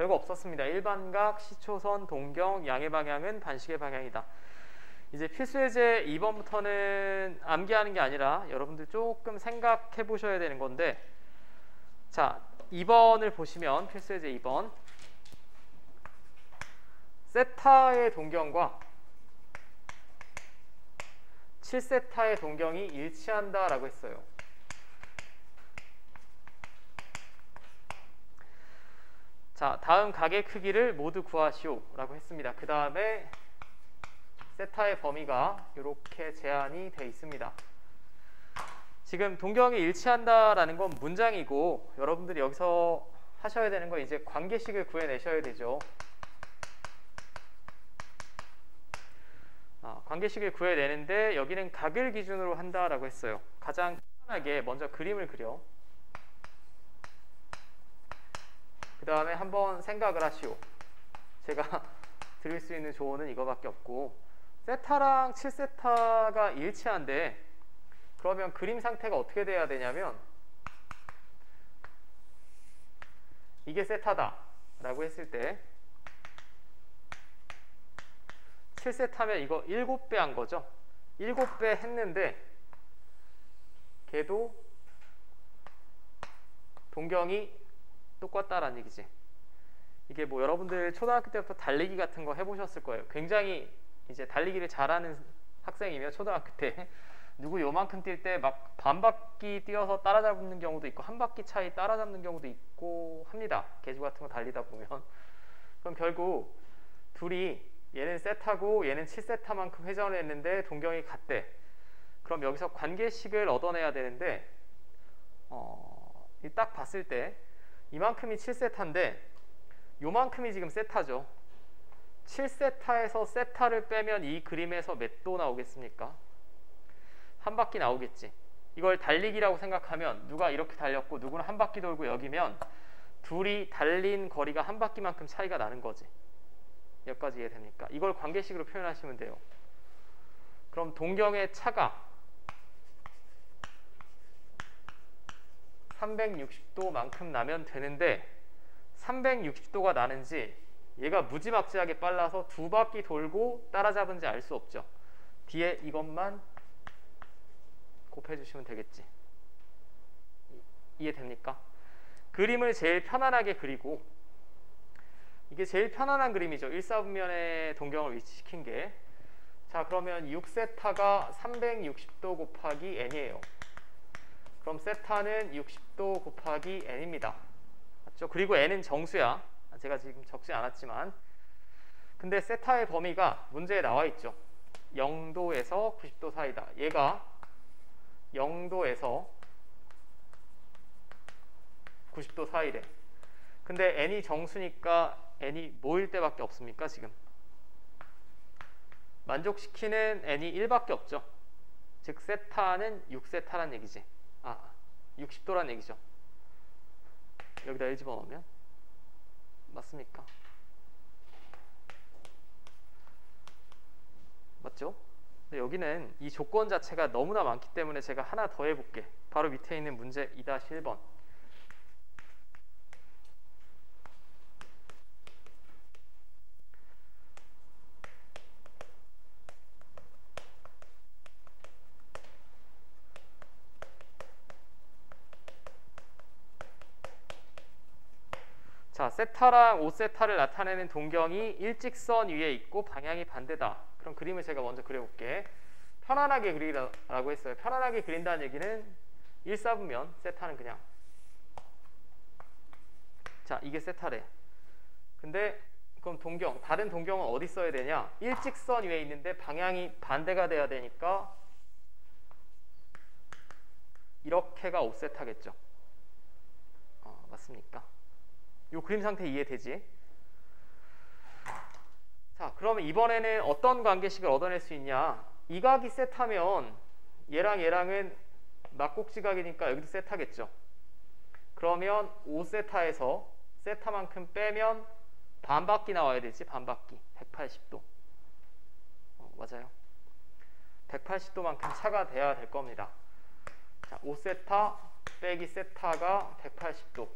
별거 없었습니다. 일반각, 시초선, 동경, 양의 방향은 반시계 방향이다. 이제 필수예제 2번부터는 암기하는 게 아니라 여러분들 조금 생각해 보셔야 되는 건데, 자 2번을 보시면 필수예제 2번 세타의 동경과 7세타의 동경이 일치한다 라고 했어요. 자, 다음 각의 크기를 모두 구하시오 라고 했습니다. 그 다음에 세타의 범위가 이렇게 제한이 되어 있습니다. 지금 동경이 일치한다 라는 건 문장이고, 여러분들이 여기서 하셔야 되는 건 이제 관계식을 구해내셔야 되죠. 관계식을 구해내는데 여기는 각을 기준으로 한다라고 했어요. 가장 편하게 먼저 그림을 그려. 그 다음에 한번 생각을 하시오. 제가 드릴 수 있는 조언은 이거밖에 없고, 세타랑 7세타가 일치한데 그러면 그림 상태가 어떻게 돼야 되냐면, 이게 세타다 라고 했을 때 7세타면 이거 7배 한 거죠. 7배 했는데 걔도 동경이 똑같다라는 얘기지. 이게 뭐 여러분들 초등학교 때부터 달리기 같은 거 해보셨을 거예요. 굉장히 이제 달리기를 잘하는 학생이면 초등학교 때 누구 요만큼 뛸 때 막 반 바퀴 뛰어서 따라잡는 경우도 있고 한 바퀴 차이 따라잡는 경우도 있고 합니다. 계주 같은 거 달리다 보면. 그럼 결국 둘이 얘는 세타고 얘는 7세타만큼 회전을 했는데 동경이 같대. 그럼 여기서 관계식을 얻어내야 되는데 딱 봤을 때 이만큼이 7세타인데 요만큼이 지금 세타죠. 7세타에서 세타를 빼면 이 그림에서 몇 도 나오겠습니까? 한 바퀴 나오겠지. 이걸 달리기라고 생각하면 누가 이렇게 달렸고 누구는 한 바퀴 돌고 여기면 둘이 달린 거리가 한 바퀴만큼 차이가 나는 거지. 여기까지 이해됩니까? 이걸 관계식으로 표현하시면 돼요. 그럼 동경의 차가 360도만큼 나면 되는데 360도가 나는지 얘가 무지막지하게 빨라서 두 바퀴 돌고 따라잡은지 알 수 없죠. 뒤에 이것만 곱해주시면 되겠지. 이해됩니까? 그림을 제일 편안하게 그리고, 이게 제일 편안한 그림이죠. 1사분면의 동경을 위치시킨 게. 자, 그러면 6세타가 360도 곱하기 n이에요. 그럼 세타는 60도 곱하기 n입니다. 맞죠? 그리고 n은 정수야. 제가 지금 적지 않았지만. 근데 세타의 범위가 문제에 나와 있죠. 0도에서 90도 사이다. 얘가 0도에서 90도 사이래. 근데 n이 정수니까 n이 뭐일 때밖에 없습니까? 지금 만족시키는 n이 1밖에 없죠. 즉 세타는 6세타란 얘기지. 60도란 얘기죠. 여기다 1 집어넣으면 맞습니까? 맞죠? 근데 여기는 이 조건 자체가 너무나 많기 때문에 제가 하나 더 해볼게. 바로 밑에 있는 문제 2-1번. 자, 세타랑 5세타를 나타내는 동경이 일직선 위에 있고 방향이 반대다. 그럼 그림을 제가 먼저 그려볼게. 편안하게 그리라고 했어요. 편안하게 그린다는 얘기는 1사분면 세타는 그냥, 자 이게 세타래. 근데 그럼 동경, 다른 동경은 어디 써야 되냐? 일직선 위에 있는데 방향이 반대가 돼야 되니까 이렇게가 5세타겠죠. 맞습니까? 이 그림 상태 이해되지? 자, 그러면 이번에는 어떤 관계식을 얻어낼 수 있냐? 이 각이 세타면 얘랑 얘랑은 막곡지각이니까 여기도 세타겠죠. 그러면 5세타에서 세타만큼 빼면 반바퀴 나와야 되지. 반바퀴 180도. 맞아요. 180도만큼 차가 돼야 될 겁니다. 자, 5세타 빼기 세타가 180도.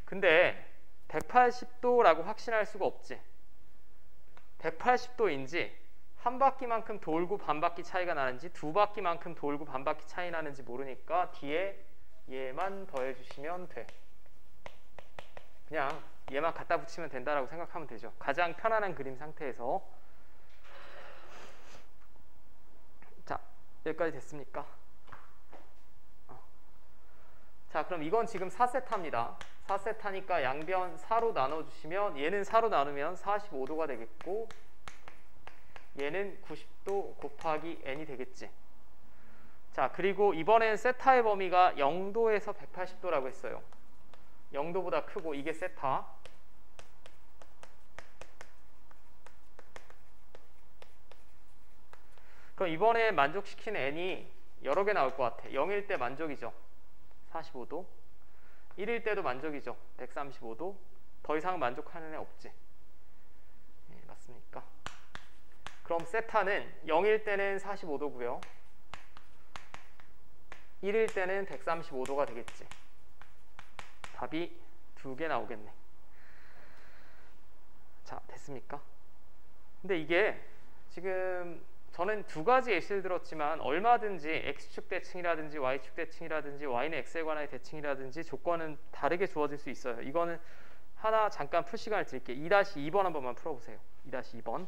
근데 180도라고 확신할 수가 없지. 180도인지 한 바퀴만큼 돌고 반 바퀴 차이가 나는지 두 바퀴만큼 돌고 반 바퀴 차이 나는지 모르니까 뒤에 얘만 더해 주시면 돼. 그냥 얘만 갖다 붙이면 된다라고 생각하면 되죠. 가장 편안한 그림 상태에서. 자, 여기까지 됐습니까? 자, 그럼 이건 지금 4세타입니다. 4세타니까 양변 4로 나눠주시면 얘는 4로 나누면 45도가 되겠고 얘는 90도 곱하기 n이 되겠지. 자, 그리고 이번엔 세타의 범위가 0도에서 180도라고 했어요. 0도보다 크고 이게 세타. 그럼 이번에 만족시키는 n이 여러 개 나올 것 같아. 0일 때 만족이죠. 45도. 1일 때도 만족이죠. 135도. 더 이상 만족하는 애 없지. 네, 맞습니까? 그럼 세타는 0일 때는 45도고요. 1일 때는 135도가 되겠지. 답이 2개 나오겠네. 자, 됐습니까? 근데 이게 지금 저는 두 가지 예시를 들었지만 얼마든지 x축 대칭이라든지 y축 대칭이라든지 y는 x에 관한 대칭이라든지 조건은 다르게 주어질 수 있어요. 이거는 하나 잠깐 풀 시간을 드릴게요. 2-2번 한 번만 풀어보세요. 2-2번.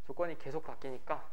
조건이 계속 바뀌니까.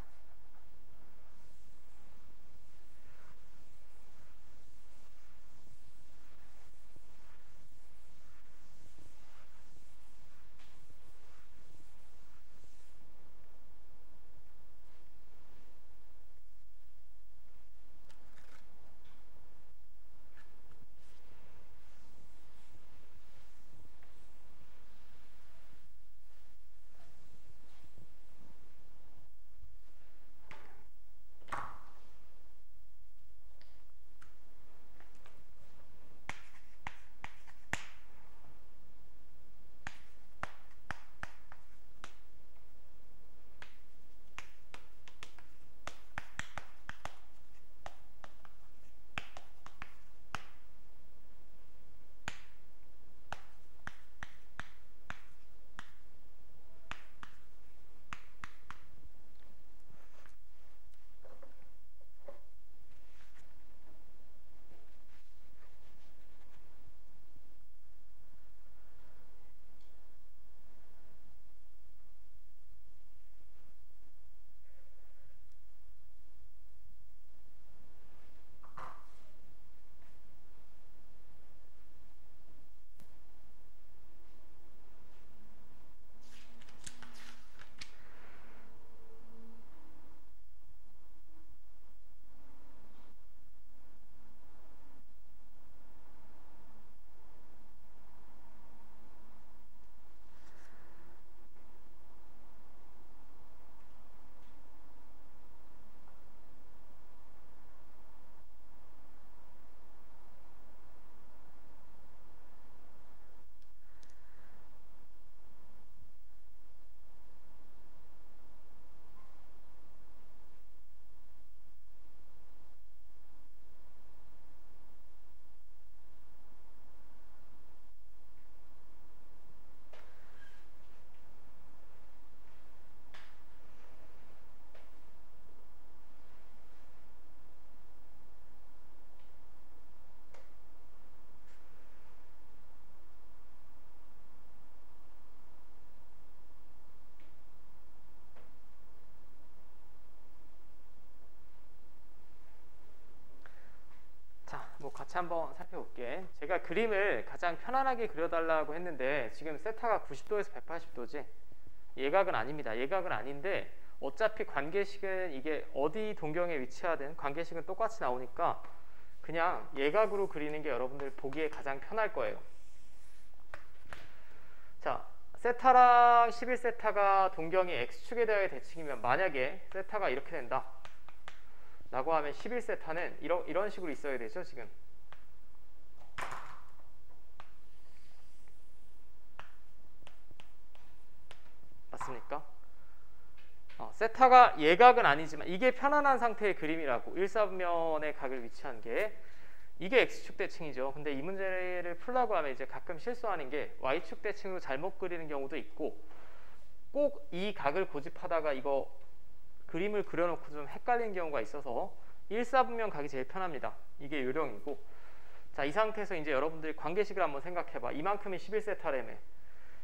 같이 한번 살펴볼게. 제가 그림을 가장 편안하게 그려달라고 했는데 지금 세타가 90도에서 180도지. 예각은 아닙니다. 예각은 아닌데 어차피 관계식은 이게 어디 동경에 위치하든 관계식은 똑같이 나오니까 그냥 예각으로 그리는 게 여러분들 보기에 가장 편할 거예요. 자, 세타랑 11세타가 동경이 x축에 대하여 대칭이면 만약에 세타가 이렇게 된다 라고 하면 11세타는 이런 식으로 있어야 되죠. 지금 맞습니까? 세타가 예각은 아니지만 이게 편안한 상태의 그림이라고 1사분면의 각을 위치한 게 이게 x축 대칭이죠. 근데 이 문제를 풀라고 하면 이제 가끔 실수하는 게 y축 대칭으로 잘못 그리는 경우도 있고, 꼭 이 각을 고집하다가 이거 그림을 그려놓고 좀 헷갈리는 경우가 있어서 1사분면 각이 제일 편합니다. 이게 요령이고, 자, 이 상태에서 이제 여러분들이 관계식을 한번 생각해봐. 이만큼이 11세타라며.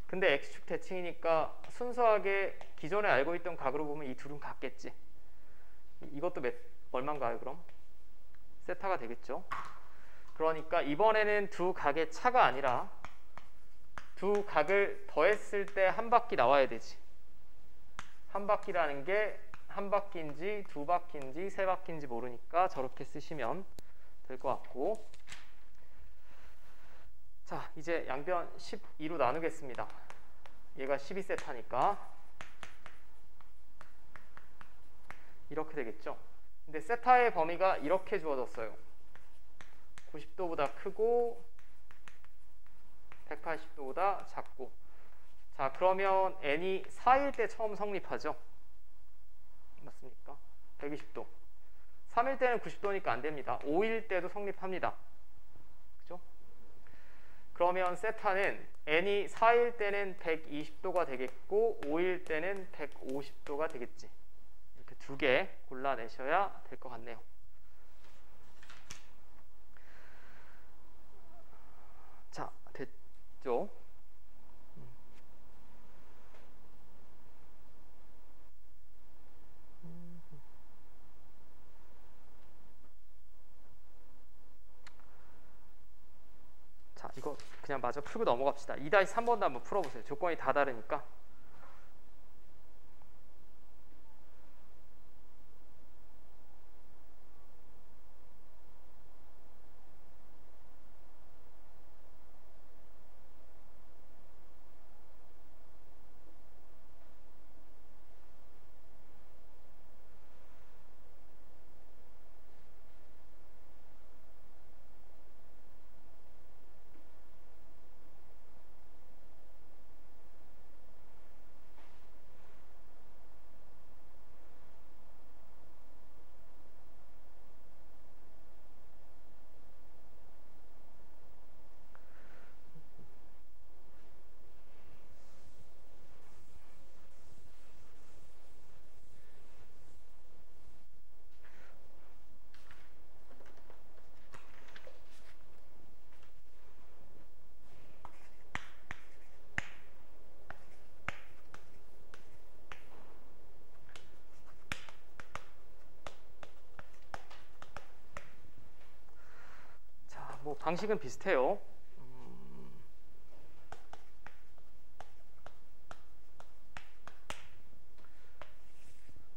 근데 x축 대칭이니까 순수하게 기존에 알고 있던 각으로 보면 이 둘은 같겠지. 이것도 얼마인가요 그럼? 세타가 되겠죠. 그러니까 이번에는 두 각의 차가 아니라 두 각을 더했을 때 한 바퀴 나와야 되지. 한 바퀴라는 게 한 바퀴인지 두 바퀴인지 세 바퀴인지 모르니까 저렇게 쓰시면 될 것 같고, 자, 이제 양변 12로 나누겠습니다. 얘가 12세타니까 이렇게 되겠죠. 근데 세타의 범위가 이렇게 주어졌어요. 90도보다 크고 180도보다 작고. 자, 그러면 n이 4일 때 처음 성립하죠. 맞습니까? 120도. 3일 때는 90도니까 안 됩니다. 5일 때도 성립합니다. 그죠? 그러면 세타는 n이 4일 때는 120도가 되겠고 5일 때는 150도가 되겠지. 이렇게 두 개 골라내셔야 될 것 같네요. 자, 됐죠? 자, 이거 그냥 마저 풀고 넘어갑시다. 2-3번도 한번 풀어보세요. 조건이 다 다르니까. 뭐 방식은 비슷해요.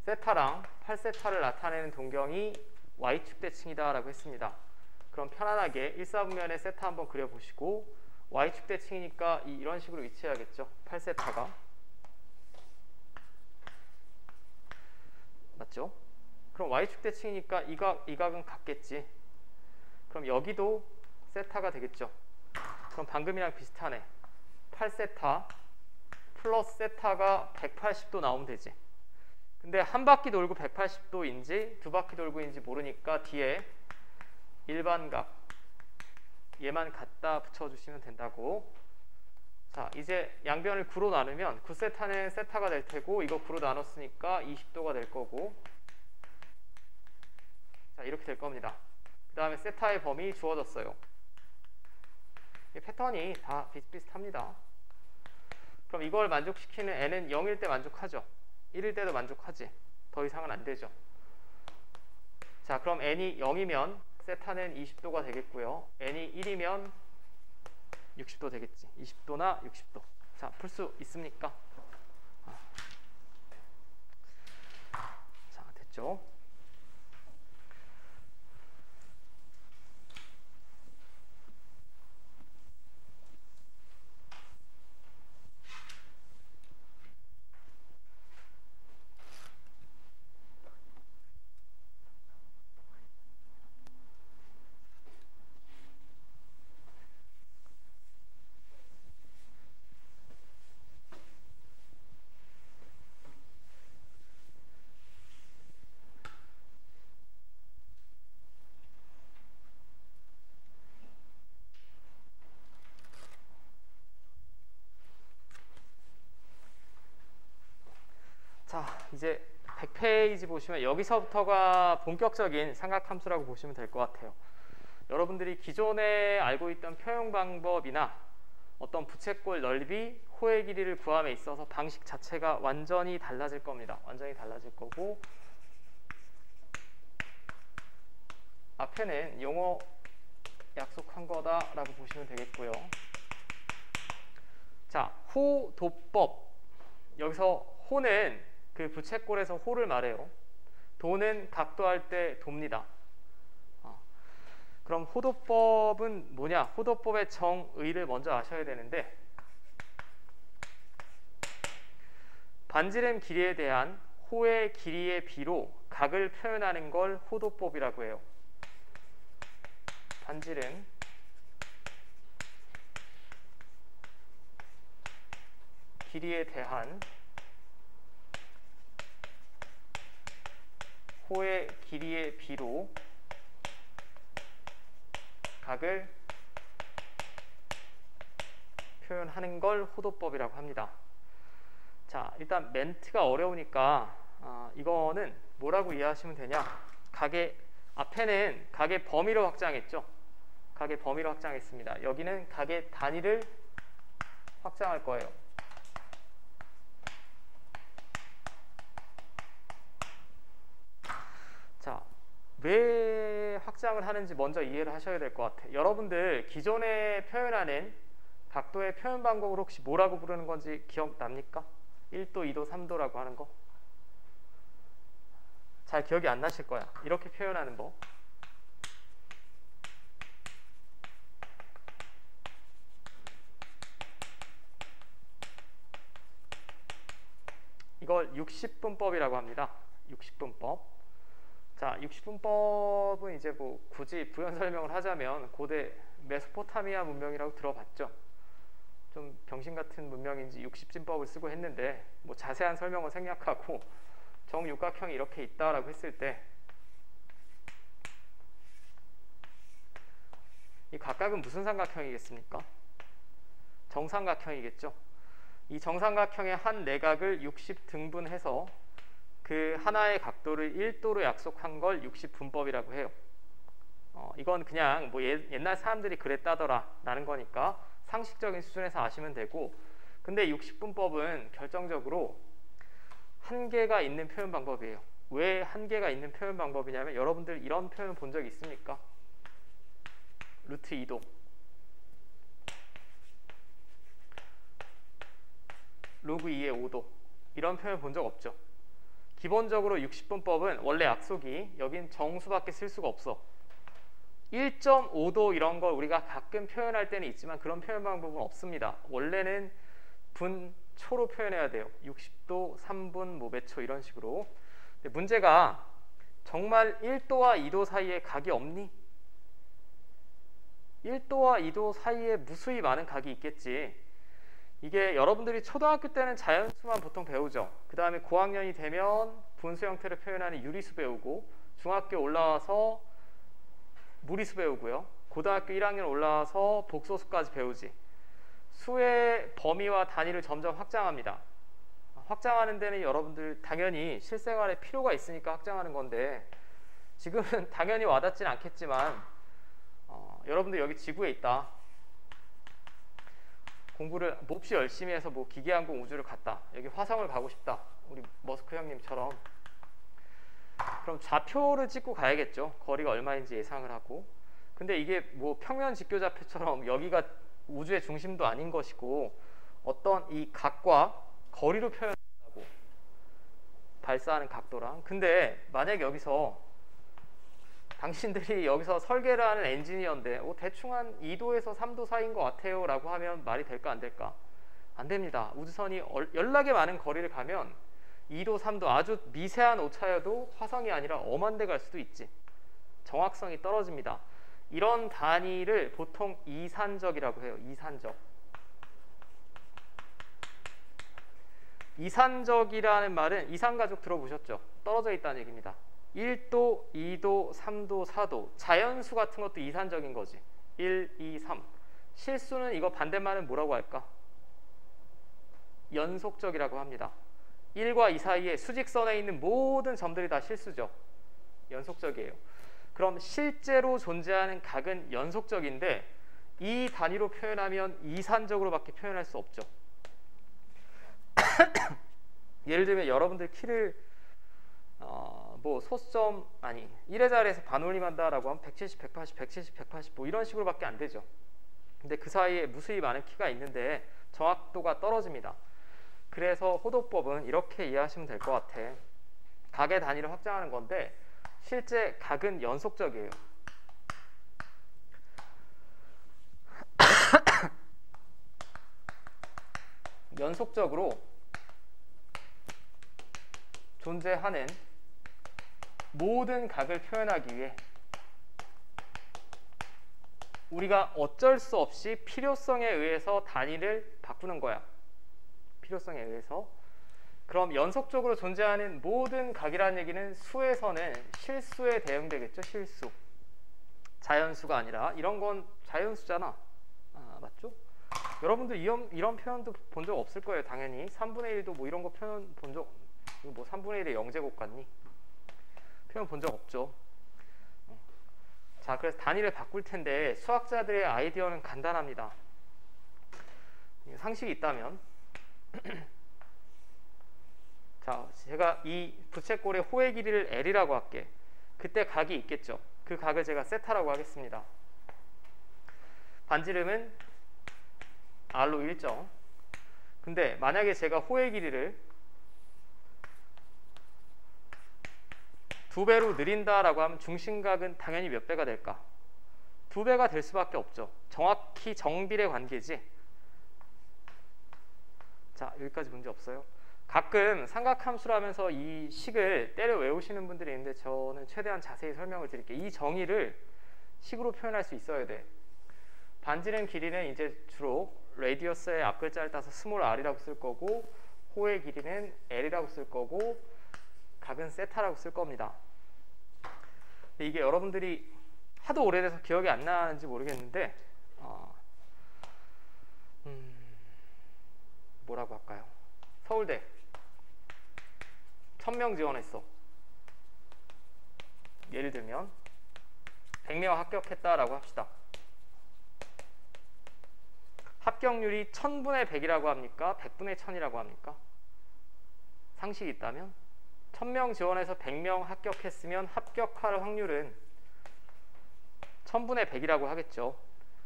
세타랑 8세타를 나타내는 동경이 y축 대칭이다 라고 했습니다. 그럼 편안하게 1사분면에 세타 한번 그려보시고, y축 대칭이니까 이런 식으로 위치해야겠죠. 8세타가 맞죠? 그럼 y축 대칭이니까 이 각은 같겠지. 그럼 여기도 세타가 되겠죠. 그럼 방금이랑 비슷하네. 8세타 플러스 세타가 180도 나오면 되지. 근데 한 바퀴 돌고 180도인지 두 바퀴 돌고인지 모르니까 뒤에 일반각 얘만 갖다 붙여주시면 된다고. 자, 이제 양변을 9로 나누면 9세타는 세타가 될 테고, 이거 9로 나눴으니까 20도가 될 거고, 자, 이렇게 될 겁니다. 그 다음에 세타의 범위 주어졌어요. 패턴이 다 비슷비슷합니다. 그럼 이걸 만족시키는 n은 0일 때 만족하죠. 1일 때도 만족하지. 더 이상은 안 되죠. 자, 그럼 n이 0이면 세타는 20도가 되겠고요. n이 1이면 60도 되겠지. 20도나 60도. 자, 풀 수 있습니까? 자, 됐죠? 이제 100페이지 보시면 여기서부터가 본격적인 삼각함수라고 보시면 될 것 같아요. 여러분들이 기존에 알고 있던 표현 방법이나 어떤 부채꼴 넓이, 호의 길이를 구함에 있어서 방식 자체가 완전히 달라질 겁니다. 완전히 달라질 거고, 앞에는 용어 약속한 거다라고 보시면 되겠고요. 자, 호, 도법. 여기서 호는 그 부채꼴에서 호를 말해요. 도는 각도할 때 돕니다. 그럼 호도법은 뭐냐? 호도법의 정의를 먼저 아셔야 되는데, 반지름 길이에 대한 호의 길이의 비로 각을 표현하는 걸 호도법이라고 해요. 반지름 길이에 대한 호의 길이의 비로 각을 표현하는 걸 호도법이라고 합니다. 자, 일단 멘트가 어려우니까 이거는 뭐라고 이해하시면 되냐? 각의 앞에는 각의 범위를 확장했죠. 각의 범위를 확장했습니다. 여기는 각의 단위를 확장할 거예요. 자, 왜 확장을 하는지 먼저 이해를 하셔야 될 것 같아요. 여러분들 기존에 표현하는 각도의 표현 방법을 혹시 뭐라고 부르는 건지 기억납니까? 1도, 2도, 3도라고 하는 거? 잘 기억이 안 나실 거야. 이렇게 표현하는 법. 이걸 60분법이라고 합니다. 60분법. 자, 60분법은 이제 뭐 굳이 부연 설명을 하자면 고대 메소포타미아 문명이라고 들어봤죠. 좀 병신 같은 문명인지 60진법을 쓰고 했는데, 뭐 자세한 설명은 생략하고 정육각형이 이렇게 있다라고 했을 때 이 각각은 무슨 삼각형이겠습니까? 정삼각형이겠죠. 이 정삼각형의 한 내각을 60등분해서 그 하나의 각도를 1도로 약속한 걸 60분법이라고 해요. 이건 그냥 뭐 옛날 사람들이 그랬다더라 라는 거니까 상식적인 수준에서 아시면 되고, 근데 60분법은 결정적으로 한계가 있는 표현 방법이에요. 왜 한계가 있는 표현 방법이냐면, 여러분들 이런 표현 본 적 있습니까? 루트 2도, 로그 2의 5도, 이런 표현 본 적 없죠. 기본적으로 60분법은 원래 약속이 여긴 정수밖에 쓸 수가 없어. 1.5도 이런 걸 우리가 가끔 표현할 때는 있지만 그런 표현 방법은 없습니다. 원래는 분초로 표현해야 돼요. 60도, 3분, 뭐 몇 초 이런 식으로. 근데 문제가 정말 1도와 2도 사이에 각이 없니? 1도와 2도 사이에 무수히 많은 각이 있겠지. 이게 여러분들이 초등학교 때는 자연수만 보통 배우죠. 그 다음에 고학년이 되면 분수 형태를 표현하는 유리수 배우고, 중학교 올라와서 무리수 배우고요. 고등학교 1학년 올라와서 복소수까지 배우지. 수의 범위와 단위를 점점 확장합니다. 확장하는 데는 여러분들 당연히 실생활에 필요가 있으니까 확장하는 건데, 지금은 당연히 와닿진 않겠지만 여러분들 여기 지구에 있다. 공부를 몹시 열심히 해서 뭐 기계항공 우주를 갔다. 여기 화성을 가고 싶다. 우리 머스크 형님처럼. 그럼 좌표를 찍고 가야겠죠. 거리가 얼마인지 예상을 하고. 근데 이게 뭐 평면 직교좌표처럼 여기가 우주의 중심도 아닌 것이고, 어떤 이 각과 거리로 표현한다고, 발사하는 각도랑. 근데 만약에 여기서 당신들이 여기서 설계를 하는 엔지니어인데 대충 한 2도에서 3도 사이인 것 같아요 라고 하면 말이 될까 안 될까? 안 됩니다. 우주선이 연락에 많은 거리를 가면 2도, 3도 아주 미세한 오차여도 화성이 아니라 엄한 데 갈 수도 있지. 정확성이 떨어집니다. 이런 단위를 보통 이산적이라고 해요. 이산적. 이산적이라는 말은 이산가족 들어보셨죠? 떨어져 있다는 얘기입니다. 1도, 2도, 3도, 4도. 자연수 같은 것도 이산적인 거지. 1, 2, 3. 실수는 이거 반대말은 뭐라고 할까? 연속적이라고 합니다. 1과 2 사이에 수직선에 있는 모든 점들이 다 실수죠. 연속적이에요. 그럼 실제로 존재하는 각은 연속적인데 이 단위로 표현하면 이산적으로밖에 표현할 수 없죠. 예를 들면 여러분들 키를 뭐 소수점 1의 자리에서 반올림한다라고 하면 170, 180, 170, 180 뭐 이런 식으로밖에 안 되죠. 근데 그 사이에 무수히 많은 키가 있는데 정확도가 떨어집니다. 그래서 호도법은 이렇게 이해하시면 될 것 같아. 각의 단위를 확장하는 건데 실제 각은 연속적이에요. 연속적으로 존재하는 모든 각을 표현하기 위해 우리가 어쩔 수 없이 필요성에 의해서 단위를 바꾸는 거야. 필요성에 의해서. 그럼 연속적으로 존재하는 모든 각이라는 얘기는 수에서는 실수에 대응되겠죠. 실수. 자연수가 아니라 이런 건 자연수잖아. 맞죠? 여러분들 이런 표현도 본 적 없을 거예요. 당연히 3분의 1도 뭐 이런 거 표현 본 적, 뭐 3분의 1의 영제곱 같니? 표현 본 적 없죠. 자, 그래서 단위를 바꿀 텐데 수학자들의 아이디어는 간단합니다. 상식이 있다면 자, 제가 이 부채꼴의 호의 길이를 L이라고 할게. 그때 각이 있겠죠. 그 각을 제가 세타라고 하겠습니다. 반지름은 R로 일정. 근데 만약에 제가 호의 길이를 2배로 늘린다라고 하면 중심각은 당연히 몇 배가 될까? 2배가 될 수밖에 없죠. 정확히 정비례 관계지. 자, 여기까지 문제 없어요. 가끔 삼각함수를 하면서 이 식을 때려 외우시는 분들이 있는데 저는 최대한 자세히 설명을 드릴게요. 이 정의를 식으로 표현할 수 있어야 돼. 반지름 길이는 이제 주로 레디어스의 앞글자를 따서 스몰 r이라고 쓸 거고, 호의 길이는 L이라고 쓸 거고, 각은 세타라고 쓸 겁니다. 이게 여러분들이 하도 오래돼서 기억이 안 나는지 모르겠는데 뭐라고 할까요? 서울대 1000명 지원했어. 예를 들면 100명 합격했다라고 합시다. 합격률이 1000분의 100이라고 합니까? 100분의 1000이라고 합니까? 상식이 있다면 1000명 지원해서 100명 합격했으면 합격할 확률은 1000분의 100이라고 하겠죠.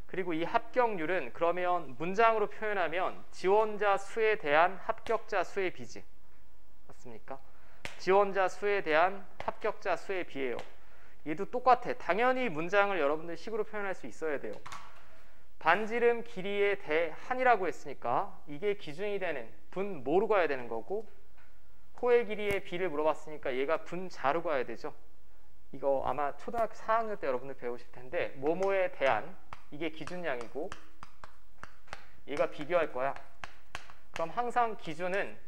그리고 이 합격률은 그러면 문장으로 표현하면 지원자 수에 대한 합격자 수의 비지. 맞습니까? 지원자 수에 대한 합격자 수의 비예요. 얘도 똑같아. 당연히 문장을 여러분들 식으로 표현할 수 있어야 돼요. 반지름 길이에 대한이라고 했으니까 이게 기준이 되는 분 뭐로 가야 되는 거고, 호의 길이의 비를 물어봤으니까 얘가 분자로 가야 되죠. 이거 아마 초등학교 4학년 때 여러분들 배우실 텐데 뭐뭐에 대한 이게 기준량이고 얘가 비교할 거야. 그럼 항상 기준은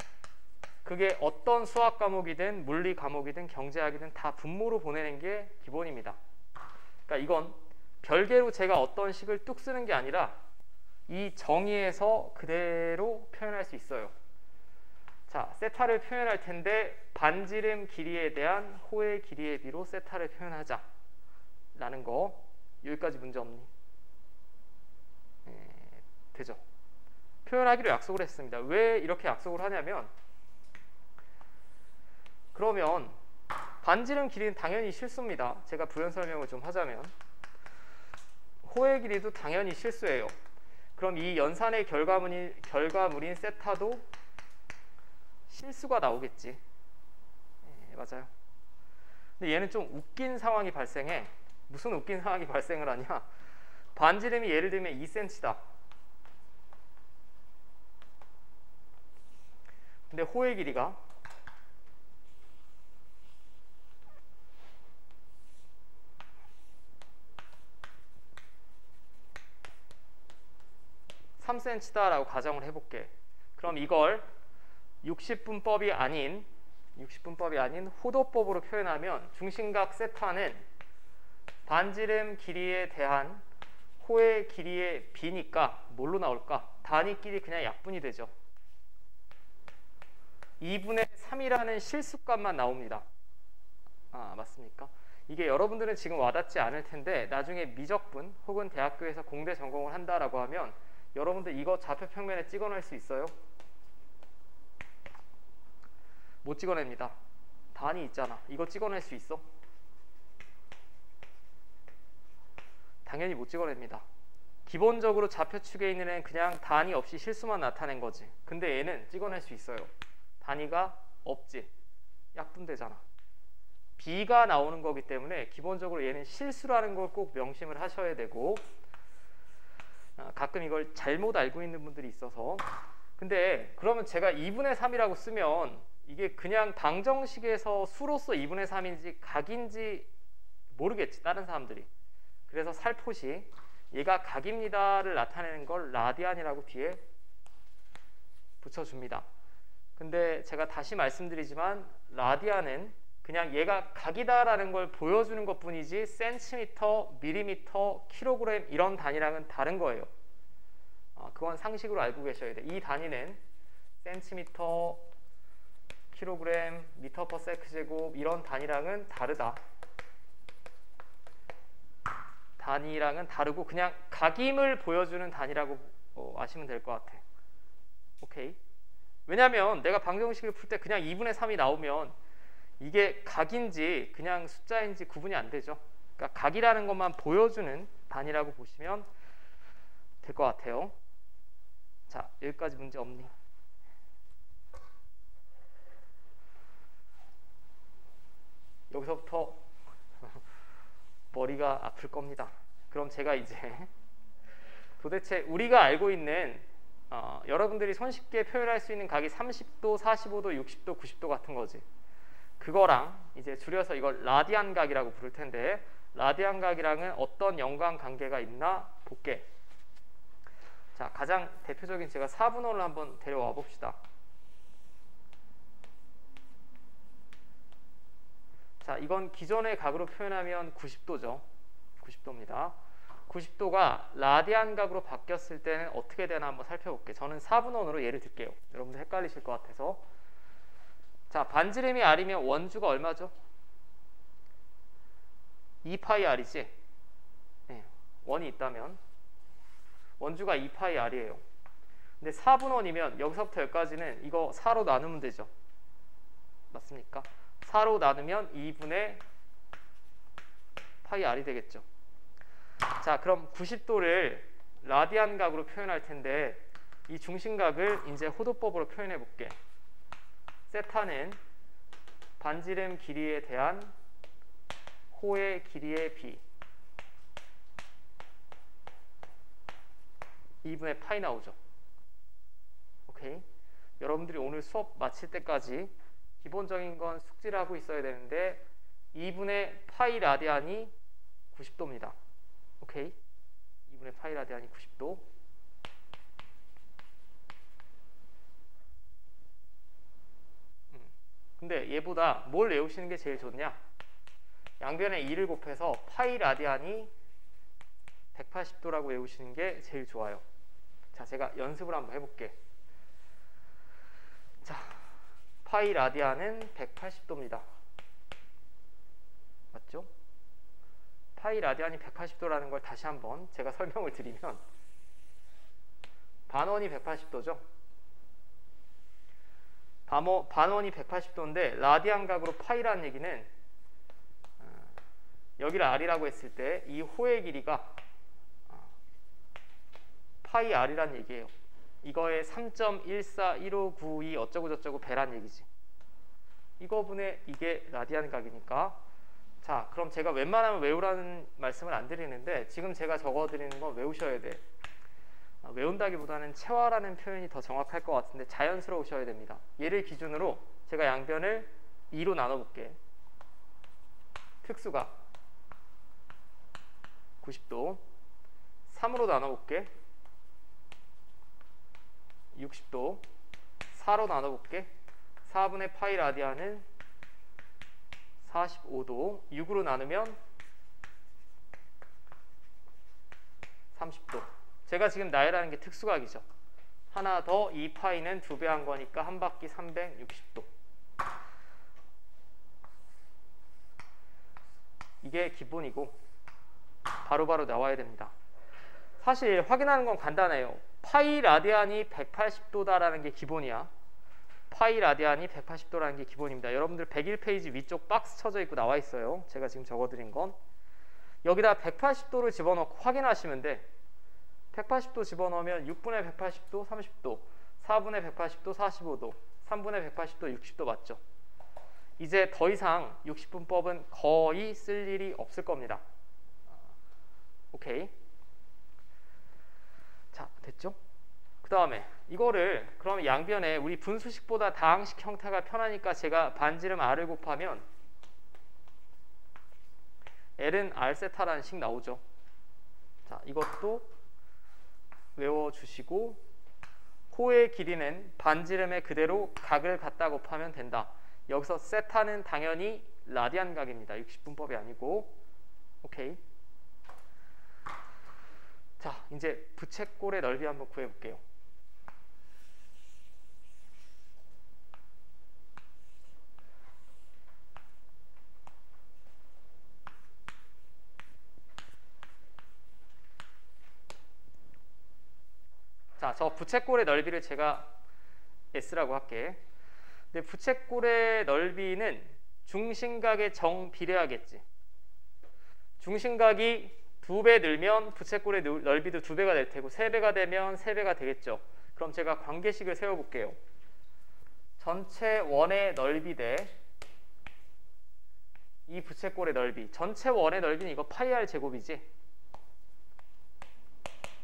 그게 어떤 수학 과목이든 물리 과목이든 경제학이든 다 분모로 보내는 게 기본입니다. 그러니까 이건 별개로 제가 어떤 식을 뚝 쓰는 게 아니라 이 정의에서 그대로 표현할 수 있어요. 자, 세타를 표현할 텐데 반지름 길이에 대한 호의 길이의 비로 세타를 표현하자 라는 거. 여기까지 문제 없니? 되죠? 표현하기로 약속을 했습니다. 왜 이렇게 약속을 하냐면, 그러면 반지름 길이는 당연히 실수입니다. 제가 부연 설명을 좀 하자면 호의 길이도 당연히 실수예요. 그럼 이 연산의 결과물인 세타도 실수가 나오겠지. 맞아요. 근데 얘는 좀 웃긴 상황이 발생해. 무슨 웃긴 상황이 발생을 하냐? 반지름이 예를 들면 2cm다. 근데 호의 길이가 3cm다라고 가정을 해볼게. 그럼 이걸 60분법이 아닌 호도법으로 표현하면 중심각 세타는 반지름 길이에 대한 호의 길이의 비니까 뭘로 나올까? 단위끼리 그냥 약분이 되죠. 2분의 3이라는 실수값만 나옵니다. 맞습니까? 이게 여러분들은 지금 와닿지 않을 텐데 나중에 미적분 혹은 대학교에서 공대 전공을 한다라고 하면 여러분들 이거 좌표 평면에 찍어낼 수 있어요? 못 찍어냅니다. 단위 있잖아. 이거 찍어낼 수 있어? 당연히 못 찍어냅니다. 기본적으로 좌표축에 있는 애는 그냥 단위 없이 실수만 나타낸 거지. 근데 얘는 찍어낼 수 있어요. 단위가 없지. 약분되잖아. B가 나오는 거기 때문에 기본적으로 얘는 실수라는 걸 꼭 명심을 하셔야 되고, 가끔 이걸 잘못 알고 있는 분들이 있어서. 근데 그러면 제가 2분의 3이라고 쓰면 이게 그냥 방정식에서 수로서 2분의 3인지 각인지 모르겠지, 다른 사람들이. 그래서 살포시 얘가 각입니다를 나타내는 걸 라디안이라고 뒤에 붙여줍니다. 근데 제가 다시 말씀드리지만 라디안은 그냥 얘가 각이다라는 걸 보여주는 것뿐이지 센티미터, 밀리미터, 킬로그램 이런 단위랑은 다른 거예요. 그건 상식으로 알고 계셔야 돼. 이 단위는 센티미터, 킬로그램, 미터 퍼 세크 제곱 이런 단위랑은 다르다. 단위랑은 다르고 그냥 각임을 보여주는 단위라고 아시면 될 것 같아. 오케이? 왜냐면 내가 방정식을 풀 때 그냥 2분의 3이 나오면 이게 각인지 그냥 숫자인지 구분이 안 되죠. 그러니까 각이라는 것만 보여주는 단위라고 보시면 될 것 같아요. 자, 여기까지 문제 없니? 여기서부터 머리가 아플 겁니다. 그럼 제가 이제 도대체 우리가 알고 있는 여러분들이 손쉽게 표현할 수 있는 각이 30도, 45도, 60도, 90도 같은 거지. 그거랑 이제 줄여서 이걸 라디안 각이라고 부를 텐데 라디안 각이랑은 어떤 연관관계가 있나 볼게. 자, 가장 대표적인 제가 4분원을 한번 데려와 봅시다. 자, 이건 기존의 각으로 표현하면 90도죠. 90도입니다. 90도가 라디안 각으로 바뀌었을 때는 어떻게 되나 한번 살펴볼게요. 저는 4분원으로 예를 들게요. 여러분들 헷갈리실 것 같아서. 자, 반지름이 R이면 원주가 얼마죠? 2파이 R이지? 네, 원이 있다면 원주가 2파이 R이에요. 근데 4분원이면 여기서부터 여기까지는 이거 4로 나누면 되죠. 맞습니까? 4로 나누면 2분의 파이 R이 되겠죠. 자, 그럼 90도를 라디안 각으로 표현할 텐데 이 중심각을 이제 호도법으로 표현해 볼게. 세타는 반지름 길이에 대한 호의 길이의 비 2분의 파이 나오죠. 오케이. 여러분들이 오늘 수업 마칠 때까지 기본적인 건 숙지를 하고 있어야 되는데 2분의 파이 라디안이 90도입니다. 오케이. 2분의 파이 라디안이 90도. 근데 얘보다 뭘 외우시는 게 제일 좋냐? 양변에 2를 곱해서 파이 라디안이 180도라고 외우시는 게 제일 좋아요. 자, 제가 연습을 한번 해볼게. 자, 파이 라디안은 180도입니다. 맞죠? 파이 라디안이 180도라는 걸 다시 한번 제가 설명을 드리면 반원이 180도죠. 반원이 180도인데 라디안 각으로 파이라는 얘기는 여기를 R이라고 했을 때 이 호의 길이가 파이 R이라는 얘기예요. 이거에 3.141592 어쩌고 저쩌고 배란 얘기지. 이거분의 이게 라디안 각이니까. 자, 그럼 제가 웬만하면 외우라는 말씀을 안 드리는데 지금 제가 적어드리는 건 외우셔야 돼. 외운다기보다는 체화라는 표현이 더 정확할 것 같은데 자연스러우셔야 됩니다. 얘를 기준으로 제가 양변을 2로 나눠볼게. 특수가 90도 3으로 나눠볼게. 60도 4로 나눠볼게. 4분의 파이 라디안은 45도 6으로 나누면 30도. 제가 지금 나열하는 게 특수각이죠. 하나 더 2파이는 2배 한 거니까 한 바퀴 360도. 이게 기본이고 바로바로 나와야 됩니다. 사실 확인하는 건 간단해요. 파이 라디안이 180도다라는 게 기본이야. 파이 라디안이 180도라는 게 기본입니다. 여러분들 101페이지 위쪽 박스 쳐져 있고 나와 있어요. 제가 지금 적어드린 건. 여기다 180도를 집어넣고 확인하시면 돼. 180도 집어넣으면 6분의 180도 30도, 4분의 180도 45도, 3분의 180도 60도 맞죠? 이제 더 이상 60분법은 거의 쓸 일이 없을 겁니다. 오케이. 자, 됐죠? 그 다음에 이거를 그럼 양변에 우리 분수식보다 다항식 형태가 편하니까 제가 반지름 r을 곱하면 L은 R세타라는 식 나오죠. 자, 이것도 외워주시고 코의 길이는 반지름에 그대로 각을 갖다 곱하면 된다. 여기서 세타는 당연히 라디안 각입니다. 60분법이 아니고. 오케이. 자, 이제 부채꼴의 넓이 한번 구해볼게요. 자, 저 부채꼴의 넓이를 제가 S라고 할게. 근데 부채꼴의 넓이는 중심각의 정비례하겠지. 중심각이 2배 늘면 부채꼴의 넓이도 2배가 될 테고 3배가 되면 3배가 되겠죠. 그럼 제가 관계식을 세워볼게요. 전체 원의 넓이 대 이 부채꼴의 넓이. 전체 원의 넓이는 이거 파이 r 제곱이지.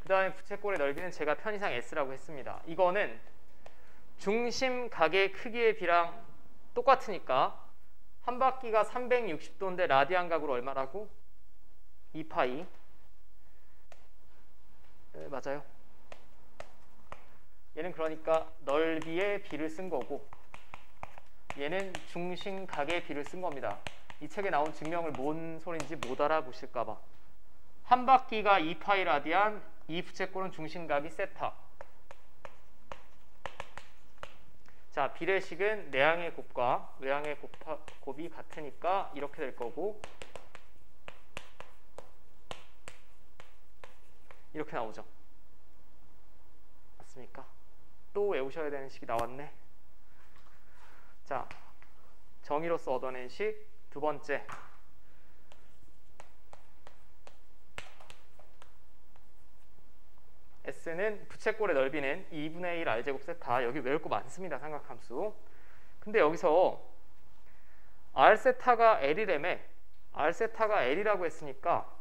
그 다음에 부채꼴의 넓이는 제가 편의상 S라고 했습니다. 이거는 중심각의 크기의 비랑 똑같으니까 한 바퀴가 360도인데 라디안 각으로 얼마라고? 2파이. 네, 맞아요. 얘는 그러니까 넓이의 비를 쓴 거고 얘는 중심각의 비를 쓴 겁니다. 이 책에 나온 증명을 뭔 소린지 못 알아보실까봐. 한 바퀴가 2파이 라디안, 이 부채꼴은 중심각이 세타. 자, 비례식은 내항의 곱과 외항의 곱이 같으니까 이렇게 될 거고 이렇게 나오죠. 맞습니까? 또 외우셔야 되는 식이 나왔네. 자, 정의로서 얻어낸 식 두 번째. S는 부채꼴의 넓이는 2분의 1 R제곱 세타. 여기 외울 거 많습니다. 삼각함수. 근데 여기서 R세타가 L이라며 R세타가 L이라고 했으니까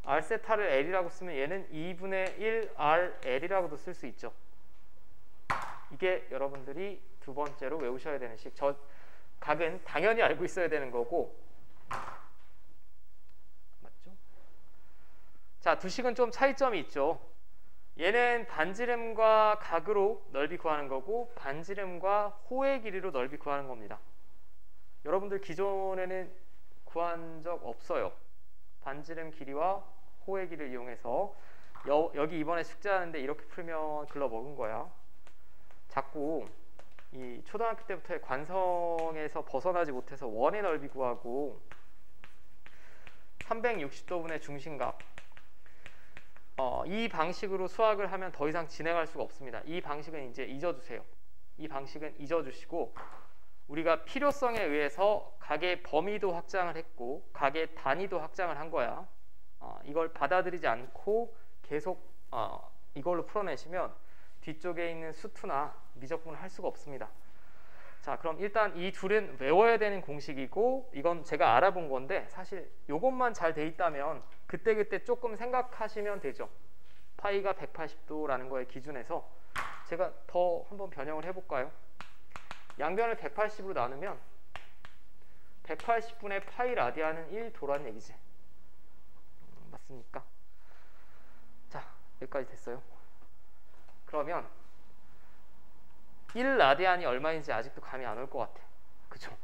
R세타를 L이라고 쓰면 얘는 2분의 1 RL이라고도 쓸 수 있죠. 이게 여러분들이 두 번째로 외우셔야 되는 식. 저 각은 당연히 알고 있어야 되는 거고. 맞죠? 자, 두 식은 좀 차이점이 있죠. 얘는 반지름과 각으로 넓이 구하는 거고 반지름과 호의 길이로 넓이 구하는 겁니다. 여러분들 기존에는 구한 적 없어요. 반지름 길이와 호의 길이를 이용해서 여기 이번에 숙제하는데 이렇게 풀면 글러먹은 거야. 자꾸 이 초등학교 때부터의 관성에서 벗어나지 못해서 원의 넓이 구하고 360도분의 중심각 이 방식으로 수학을 하면 더 이상 진행할 수가 없습니다. 이 방식은 이제 잊어주세요. 이 방식은 잊어주시고 우리가 필요성에 의해서 각의 범위도 확장을 했고 각의 단위도 확장을 한 거야. 이걸 받아들이지 않고 계속 이걸로 풀어내시면 뒤쪽에 있는 수투나 미적분을 할 수가 없습니다. 자, 그럼 일단 이 둘은 외워야 되는 공식이고 이건 제가 알아본 건데 사실 이것만 잘 돼 있다면 그때그때 조금 생각하시면 되죠. 파이가 180도라는 거에 기준에서 제가 더 한번 변형을 해볼까요? 양변을 180으로 나누면 180분의 파이 라디안은 1도라는 얘기지. 맞습니까? 자, 여기까지 됐어요. 그러면 1라디안이 얼마인지 아직도 감이 안 올 것 같아. 그쵸?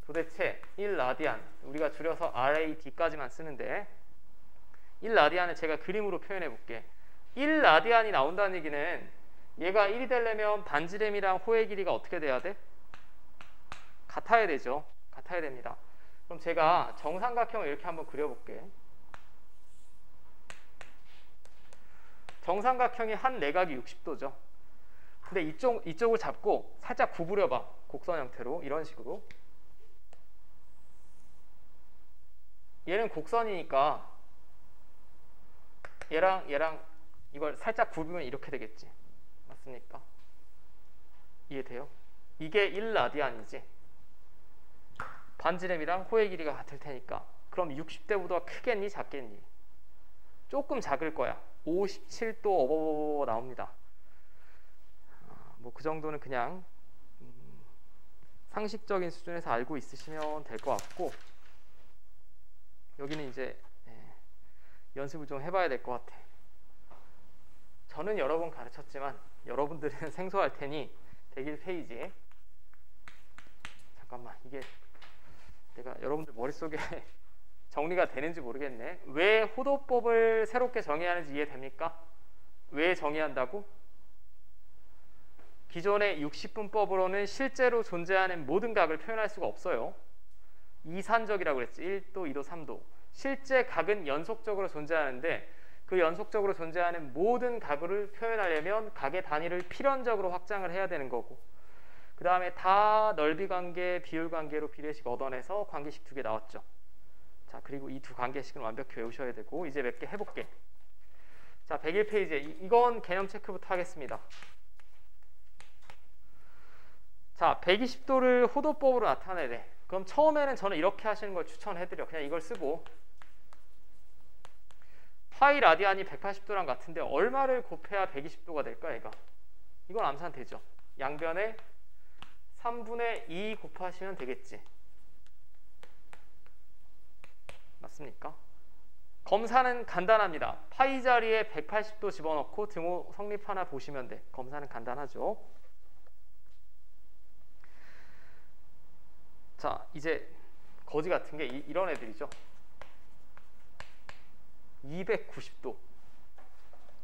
도대체 1라디안, 우리가 줄여서 RAD까지만 쓰는데 1라디안을 제가 그림으로 표현해 볼게. 1라디안이 나온다는 얘기는 얘가 1이 되려면 반지름이랑 호의 길이가 어떻게 돼야 돼? 같아야 되죠. 같아야 됩니다. 그럼 제가 정삼각형을 이렇게 한번 그려볼게. 정삼각형이 한 내각이 60도죠. 근데 이쪽을 잡고 살짝 구부려봐. 곡선 형태로 이런 식으로. 얘는 곡선이니까 얘랑 이걸 살짝 굽으면 이렇게 되겠지. 맞습니까? 이해돼요? 이게 1라디안이지. 반지름이랑 호의 길이가 같을 테니까. 그럼 60대보다 크겠니? 작겠니? 조금 작을 거야. 57도 어버버버 나옵니다. 뭐 그 정도는 그냥 상식적인 수준에서 알고 있으시면 될 것 같고, 여기는 이제 연습을 좀 해봐야 될 것 같아. 저는 여러 번 가르쳤지만 여러분들은 생소할 테니 101페이지. 잠깐만, 이게 내가 여러분들 머릿속에 정리가 되는지 모르겠네. 왜 호도법을 새롭게 정의해야 하는지 이해됩니까? 왜 정의한다고? 기존의 60분법으로는 실제로 존재하는 모든 각을 표현할 수가 없어요. 이산적이라고 그랬지. 1도, 2도, 3도. 실제 각은 연속적으로 존재하는데 그 연속적으로 존재하는 모든 각을 표현하려면 각의 단위를 필연적으로 확장을 해야 되는 거고, 그 다음에 다 넓이 관계, 비율 관계로 비례식 얻어내서 관계식 2개 나왔죠. 자, 그리고 이 두 관계식은 완벽히 외우셔야 되고, 이제 몇 개 해볼게. 자, 101페이지에 이건 개념 체크부터 하겠습니다. 자, 120도를 호도법으로 나타내래. 그럼 처음에는 저는 이렇게 하시는 걸 추천해드려. 그냥 이걸 쓰고 파이 라디안이 180도랑 같은데 얼마를 곱해야 120도가 될까 얘가? 이건 암산 되죠. 양변에 3분의 2 곱하시면 되겠지. 맞습니까? 검사는 간단합니다. 파이 자리에 180도 집어넣고 등호 성립 하나 보시면 돼. 검사는 간단하죠. 자, 이제 거지 같은 게 이런 애들이죠. 290도.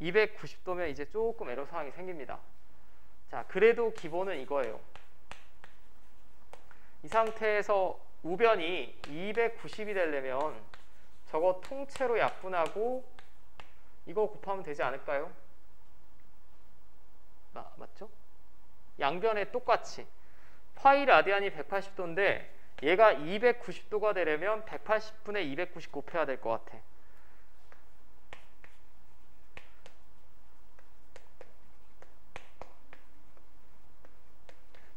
290도면 이제 조금 에러 사항이 생깁니다. 자, 그래도 기본은 이거예요. 이 상태에서 우변이 290이 되려면 저거 통째로 약분하고 이거 곱하면 되지 않을까요? 맞죠? 양변에 똑같이 파이 라디안이 180도인데 얘가 290도가 되려면 180분의 290 곱해야 될 것 같아.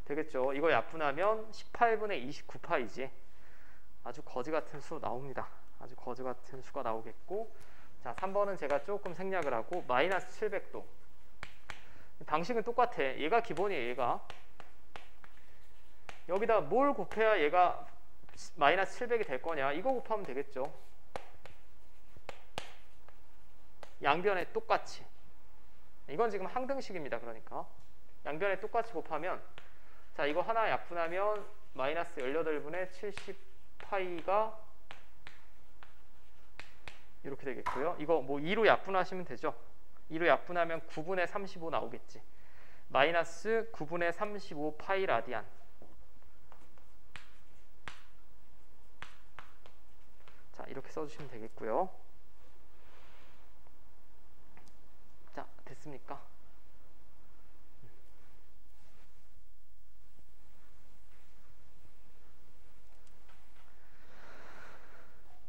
되겠죠? 이거 약분하면 18분의 29파이지. 아주 거지 같은 수 나옵니다. 아주 거지 같은 수가 나오겠고, 자, 3번은 제가 조금 생략을 하고 마이너스 700도. 방식은 똑같아. 얘가 기본이에요. 얘가 여기다 뭘 곱해야 얘가 마이너스 700이 될 거냐? 이거 곱하면 되겠죠. 양변에 똑같이. 이건 지금 항등식입니다. 그러니까 양변에 똑같이 곱하면, 자, 이거 하나 약분하면 마이너스 18분의 70파이가 이렇게 되겠고요. 이거 뭐 2로 약분하시면 되죠. 2로 약분하면 9분의 35 나오겠지. 마이너스 9분의 35 파이 라디안. 자, 이렇게 써주시면 되겠고요. 자, 됐습니까?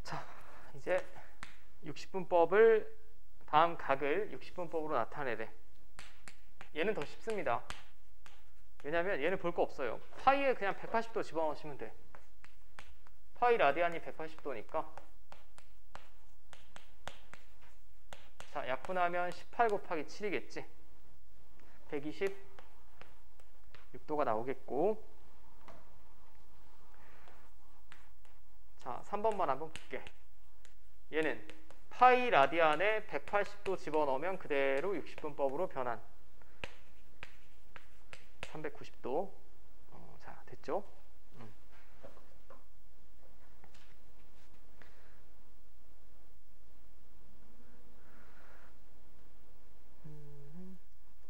자, 이제 60분법을 다음 각을 60분법으로 나타내래. 얘는 더 쉽습니다. 왜냐면 얘는 볼 거 없어요. 파이에 그냥 180도 집어넣으시면 돼. 파이 라디안이 180도니까. 자, 약분하면 18 곱하기 7이겠지. 126도가 나오겠고. 자, 3번만 한번 볼게. 얘는 파이 라디안에 180도 집어넣으면 그대로 60분법으로 변한 390도. 자, 됐죠?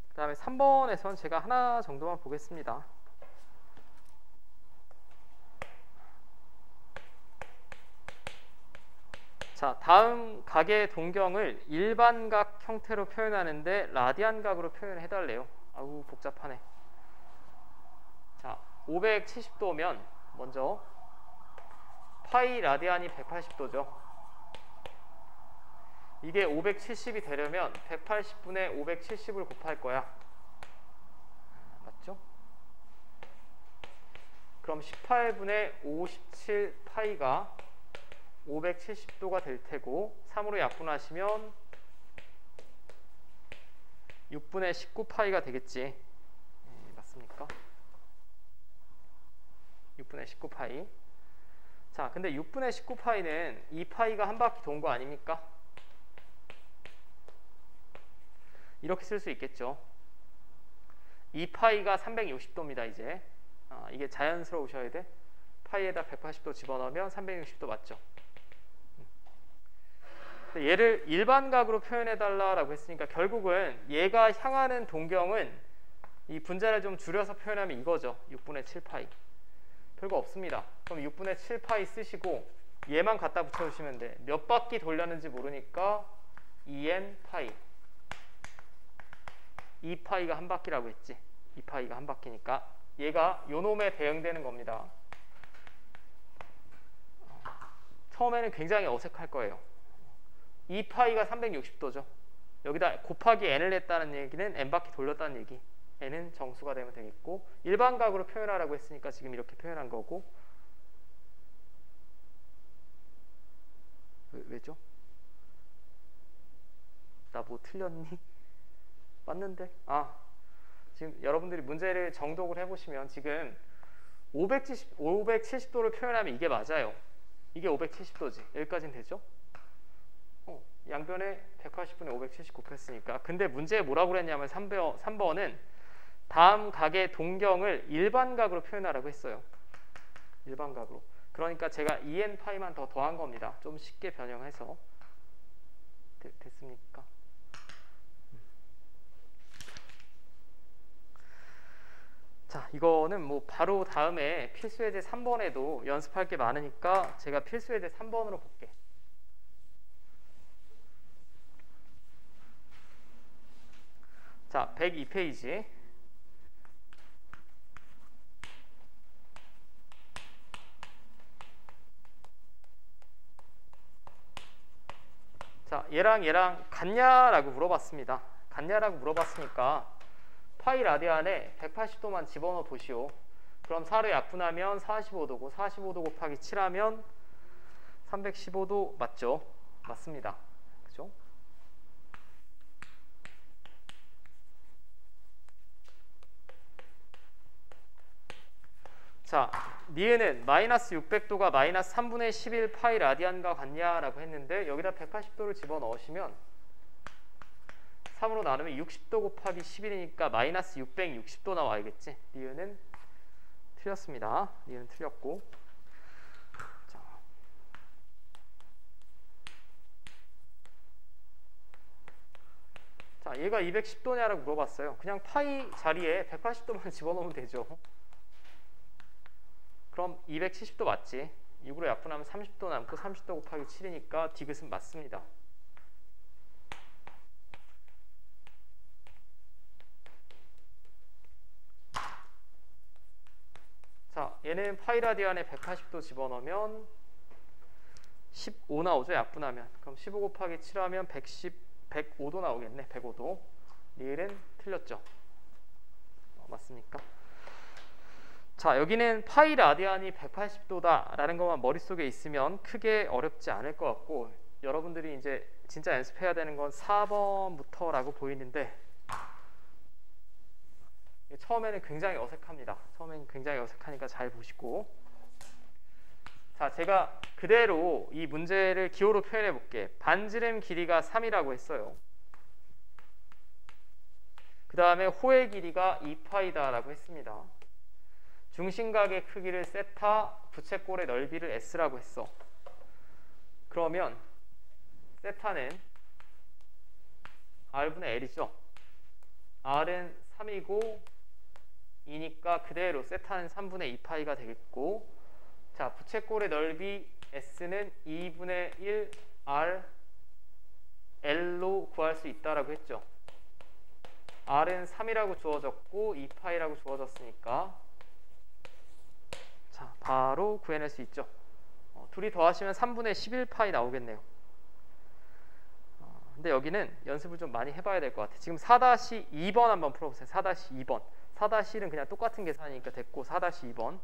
그 다음에 3번에선 제가 하나 정도만 보겠습니다. 자, 다음 각의 동경을 일반각 형태로 표현하는데 라디안각으로 표현해달래요. 아우 복잡하네. 자, 570도면 먼저 파이 라디안이 180도죠. 이게 570이 되려면 180분의 570을 곱할 거야. 맞죠? 그럼 18분의 57 파이가 570도가 될 테고 3으로 약분하시면 6분의 19 파이가 되겠지. 맞습니까? 6분의 19 파이. 자, 근데 6분의 19 파이는 2 파이가 한 바퀴 돈 거 아닙니까? 이렇게 쓸 수 있겠죠. 2 파이가 360도입니다. 이제 이게 자연스러우셔야 돼. 파이에다 180도 집어넣으면 360도 맞죠? 얘를 일반각으로 표현해달라고 했으니까 결국은 얘가 향하는 동경은 이 분자를 좀 줄여서 표현하면 이거죠. 6분의 7파이. 별거 없습니다. 그럼 6분의 7파이 쓰시고 얘만 갖다 붙여주시면 돼. 몇 바퀴 돌렸는지 모르니까 2n 파이. 2파이가 한 바퀴라고 했지. 2파이가 한 바퀴니까 얘가 요놈에 대응되는 겁니다. 처음에는 굉장히 어색할 거예요. 2파이가 360도죠. 여기다 곱하기 n을 했다는 얘기는 n바퀴 돌렸다는 얘기. n은 정수가 되면 되겠고 일반각으로 표현하라고 했으니까 지금 이렇게 표현한 거고. 왜죠? 나 뭐 틀렸니? 맞는데? 지금 여러분들이 문제를 정독을 해보시면 지금 570도를 표현하면 이게 맞아요. 이게 570도지. 여기까지는 되죠? 양변에 180분의 570 곱했으니까. 근데 문제에 뭐라고 그랬냐면 3번은 다음 각의 동경을 일반각으로 표현하라고 했어요. 일반각으로. 그러니까 제가 2n 파이만 더 더한 겁니다. 좀 쉽게 변형해서. 됐습니까? 자, 이거는 뭐 바로 다음에 필수예제 3번에도 연습할 게 많으니까 제가 필수예제 3번으로 볼게. 자, 102페이지. 자, 얘랑 같냐라고 물어봤습니다. 같냐라고 물어봤으니까 파이 라디안에 180도만 집어넣어 보시오. 그럼 4를 약분하면 45도고 45도 곱하기 7하면 315도 맞죠? 맞습니다. 그죠? 자, 니은은 마이너스 600도가 마이너스 3분의 11 파이 라디안과 같냐라고 했는데 여기다 180도를 집어넣으시면 3으로 나누면 60도 곱하기 11이니까 마이너스 660도 나와야겠지. 니은은 틀렸습니다. 니은은 틀렸고. 자, 얘가 210도냐라고 물어봤어요. 그냥 파이 자리에 180도만 집어넣으면 되죠. 그럼 270도 맞지? 6으로 약분하면 30도 남고 30도 곱하기 7이니까 디귿은 맞습니다. 자, 얘는 파이 라디안에 180도 집어넣으면 15 나오죠. 약분하면. 그럼 15 곱하기 7하면 105도 나오겠네. 105도. 리을은 틀렸죠. 맞습니까? 자, 여기는 파이 라디안이 180도다 라는 것만 머릿속에 있으면 크게 어렵지 않을 것 같고, 여러분들이 이제 진짜 연습해야 되는 건 4번부터 라고 보이는데 처음에는 굉장히 어색합니다. 처음에는 굉장히 어색하니까 잘 보시고. 자, 제가 그대로 이 문제를 기호로 표현해 볼게. 반지름 길이가 3이라고 했어요. 그 다음에 호의 길이가 2파이다 라고 했습니다. 중심각의 크기를 세타, 부채꼴의 넓이를 s라고 했어. 그러면 세타는 r분의 l이죠. r은 3이고 2니까 그대로 세타는 3분의 2파이가 되겠고, 자, 부채꼴의 넓이 S는 2분의 1 R L로 구할 수 있다라고 했죠. R은 3이라고 주어졌고 2파이라고 주어졌으니까 자, 바로 구해낼 수 있죠. 둘이 더하시면 3분의 11파이 나오겠네요. 근데 여기는 연습을 좀 많이 해봐야 될 것 같아요. 지금 4-2번 한번 풀어보세요. 4-2번. 4-1은 그냥 똑같은 계산이니까 됐고, 4-2번.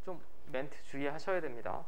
좀 멘트 주의하셔야 됩니다.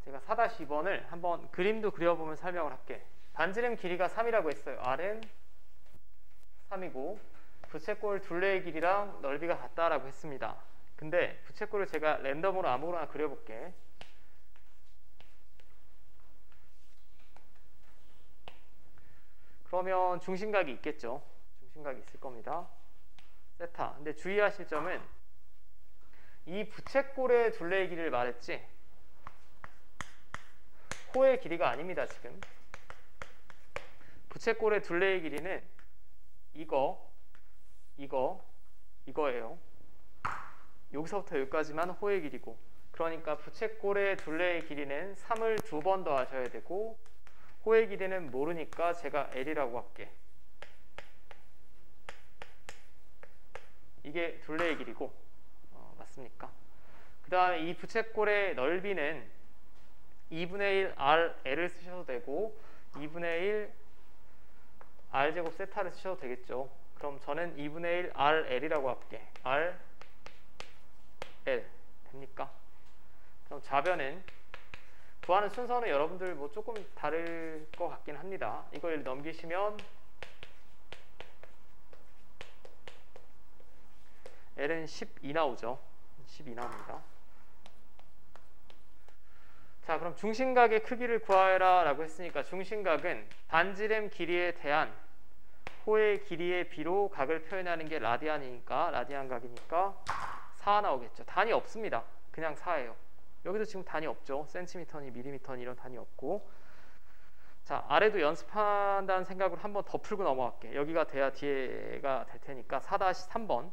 제가 4-2번을 한번 그림도 그려보면 설명을 할게. 반지름 길이가 3이라고 했어요. R은 3이고 부채꼴 둘레의 길이랑 넓이가 같다라고 했습니다. 근데 부채꼴을 제가 랜덤으로 아무거나 그려볼게. 그러면 중심각이 있겠죠. 중심각이 있을 겁니다. 세타. 근데 주의하실 점은 이 부채꼴의 둘레의 길이를 말했지 호의 길이가 아닙니다. 지금 부채꼴의 둘레의 길이는 이거예요. 여기서부터 여기까지만 호의 길이고, 그러니까 부채꼴의 둘레의 길이는 3을 2번 더 하셔야 되고, 호의 길이는 모르니까 제가 L이라고 할게. 이게 둘레의 길이고, 맞습니까? 그 다음에 이 부채꼴의 넓이는 2분의 1 RL을 쓰셔도 되고 2분의 1 R제곱 세타를 쓰셔도 되겠죠. 그럼 저는 2분의 1 RL이라고 할게. RL 됩니까? 그럼 좌변은 구하는 순서는 여러분들 뭐 조금 다를 것 같긴 합니다. 이걸 넘기시면 L은 12 나오죠. 12 나옵니다. 자, 그럼 중심각의 크기를 구하라 라고 했으니까 중심각은 반지름 길이에 대한 호의 길이의 비로 각을 표현하는 게 라디안이니까, 라디안 각이니까 4 나오겠죠. 단위 없습니다. 그냥 4예요. 여기도 지금 단위 없죠. 센티미터니 밀리미터니 이런 단위 없고. 자, 아래도 연습한다는 생각으로 한번 더 풀고 넘어갈게. 여기가 돼야 뒤에가 될 테니까 4-3번.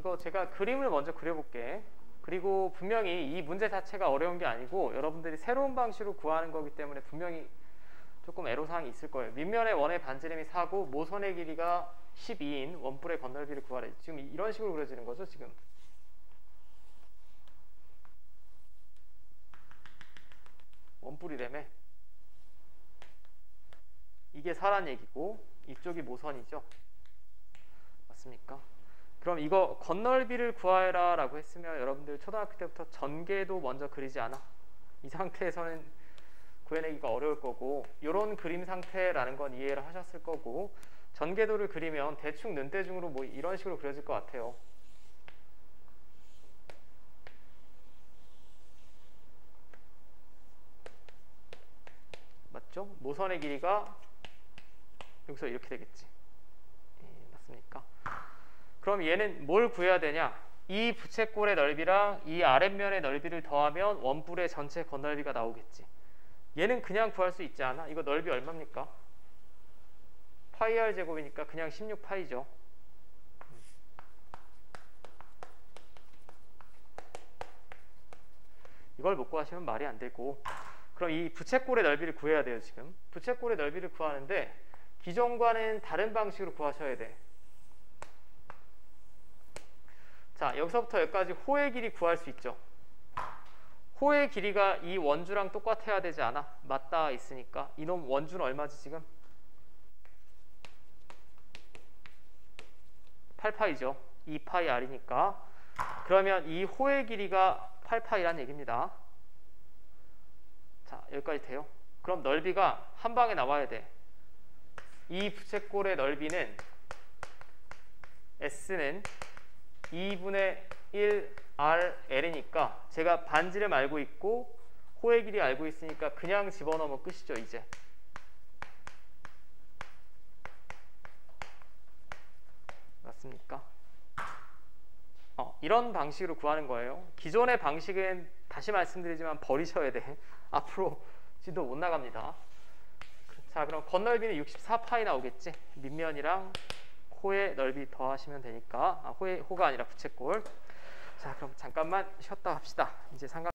이거 제가 그림을 먼저 그려볼게. 그리고 분명히 이 문제 자체가 어려운 게 아니고 여러분들이 새로운 방식으로 구하는 거기 때문에 분명히 조금 애로사항이 있을 거예요. 밑면의 원의 반지름이 4고 모선의 길이가 12인 원뿔의 건널비를 구하래. 지금 이런 식으로 그려지는 거죠, 지금. 원뿔이라며. 이게 4란 얘기고 이쪽이 모선이죠. 맞습니까? 그럼 이거 건널비를 구하라 라고 했으면 여러분들 초등학교 때부터 전개도 먼저 그리지 않아? 이 상태에서는 구해내기가 어려울 거고, 이런 그림 상태라는 건 이해를 하셨을 거고, 전개도를 그리면 대충 는대중으로 뭐 이런 식으로 그려질 것 같아요. 맞죠? 모선의 길이가 여기서 이렇게 되겠지. 맞습니까? 그럼 얘는 뭘 구해야 되냐? 이 부채꼴의 넓이랑 이 아랫면의 넓이를 더하면 원뿔의 전체 건널비가 나오겠지. 얘는 그냥 구할 수 있지 않아? 이거 넓이 얼마입니까? 파이 r 제곱이니까 그냥 16파이죠. 이걸 못 구하시면 말이 안 되고, 그럼 이 부채꼴의 넓이를 구해야 돼요. 지금 부채꼴의 넓이를 구하는데 기존과는 다른 방식으로 구하셔야 돼. 자, 여기서부터 여기까지 호의 길이 구할 수 있죠. 호의 길이가 이 원주랑 똑같아야 되지 않아? 맞닿아 있으니까. 이놈 원주는 얼마지 지금? 8파이죠. 2파이 r이니까. 그러면 이 호의 길이가 8파이란 얘기입니다. 자, 여기까지 돼요. 그럼 넓이가 한 방에 나와야 돼. 이 부채꼴의 넓이는 S는 2분의 1 RL이니까 제가 반지름 알고 있고 호의 길이 알고 있으니까 그냥 집어넣으면 끝이죠. 이제 맞습니까? 이런 방식으로 구하는 거예요. 기존의 방식은 다시 말씀드리지만 버리셔야 돼. 앞으로 진도 못 나갑니다. 자, 그럼 건널비는 64파이 나오겠지. 밑면이랑 호의 넓이 더하시면 되니까. 호가 아니라 부채꼴. 자, 그럼 잠깐만 쉬었다 합시다. 이제 삼각